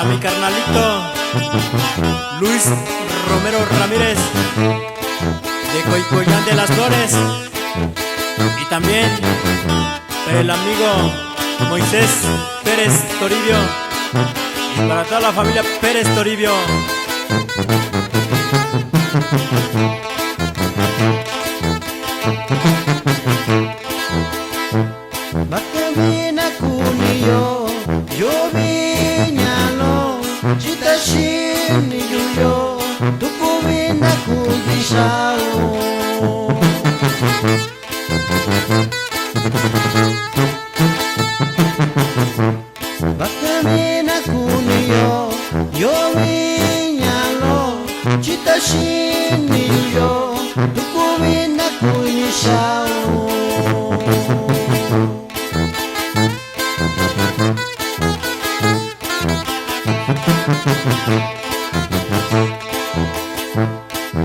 Para mi carnalito Luis Romero Ramírez de Coicoyán de las Flores, y también para el amigo Moisés Pérez Toribio y para toda la familia Pérez Toribio. Bakamina kuniyo, yo viñalo, chita shini yuyo, tukumina kubishao. Bakamina kuniyo, yo viñalo, chita shini yuyo, tukumina kubishao.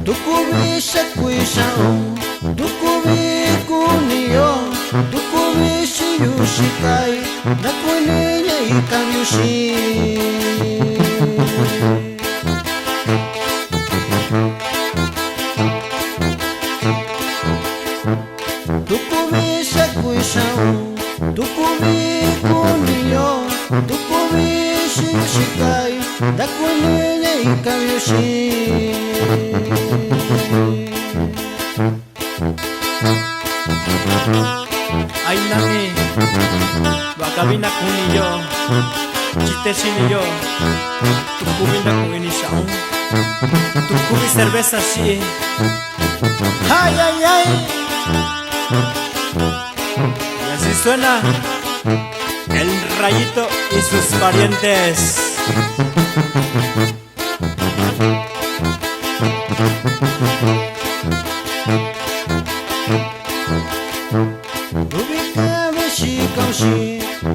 Tukubisha kuishao, tukubi kuniyo, tukubishi yushikai, nakuniya ikanyushi. Tukubisha kuishao, tukubi kuniyo, tukubishi yushikai, nakuniya ikanyushi. Ay nami, wakabina kuniyo, chite shiniyo, tukubina kuinishao, tukubi cerveza sí. Ay, ay, ay. Y así suena el Rayito y sus parientes. Dubikabe shikaushi,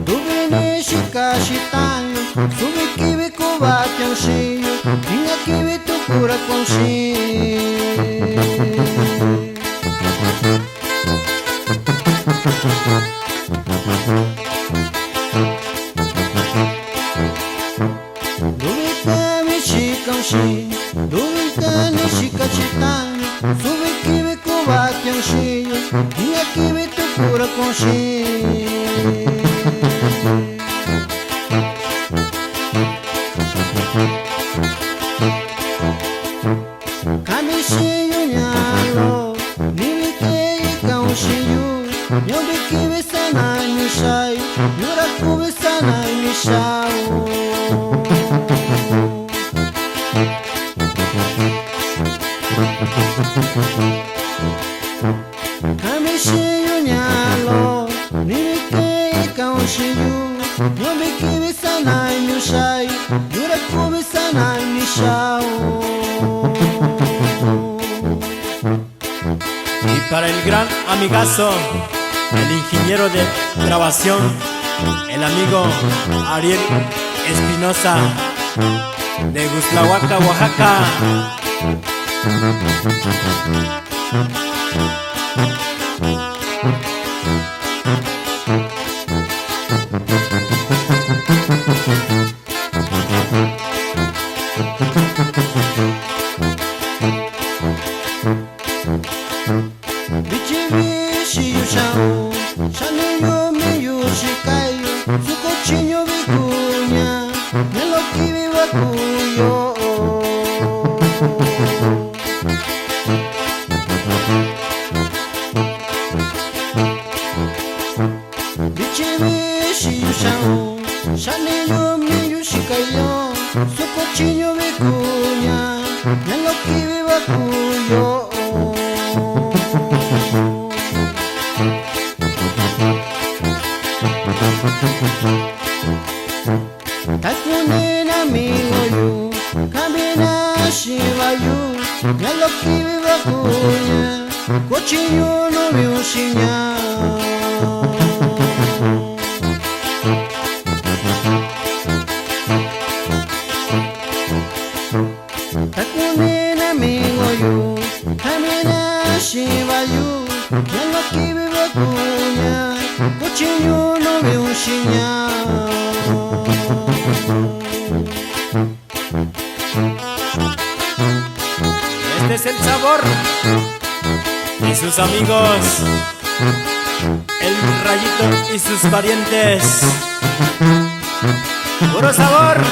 dubini shikashitanyo, subikibi kubatyonshi, ingakibi tukura konshi. Dubikabe shikaushi, dubikani shikashitanyo, subikibi kubatyonshi, ingakibi tukura konshi. Kamishiyu nyalo, nibike ikaushiyu, nyobikibi sana nishai, yurakubi sana nishau. Kamishiyu nyalo, nibike ikaushiyu, nyobikibi sana nishai, yurakubi sana nishau. Y para el gran amigazo, el ingeniero de grabación, el amigo Ariel Espinosa de Gustlahuaca, Oaxaca. Bichibishi yushao, shaniyo miyushikayo, sukochinyo bikunya, nelokibi wakuyo. Bichibishi yushao, shaniyo miyushikayo, sukochinyo bikunya, nelokibi wakuyo. Takunina migoyu, kamina shivayu, nelokibi wakunya, kochinyo no myushinya. Takunina migoyu, kamina shivayu, nelokibi wakunya, kochinyo no myushinya. y sus amigos, el Rayito y sus parientes. Puro sabor.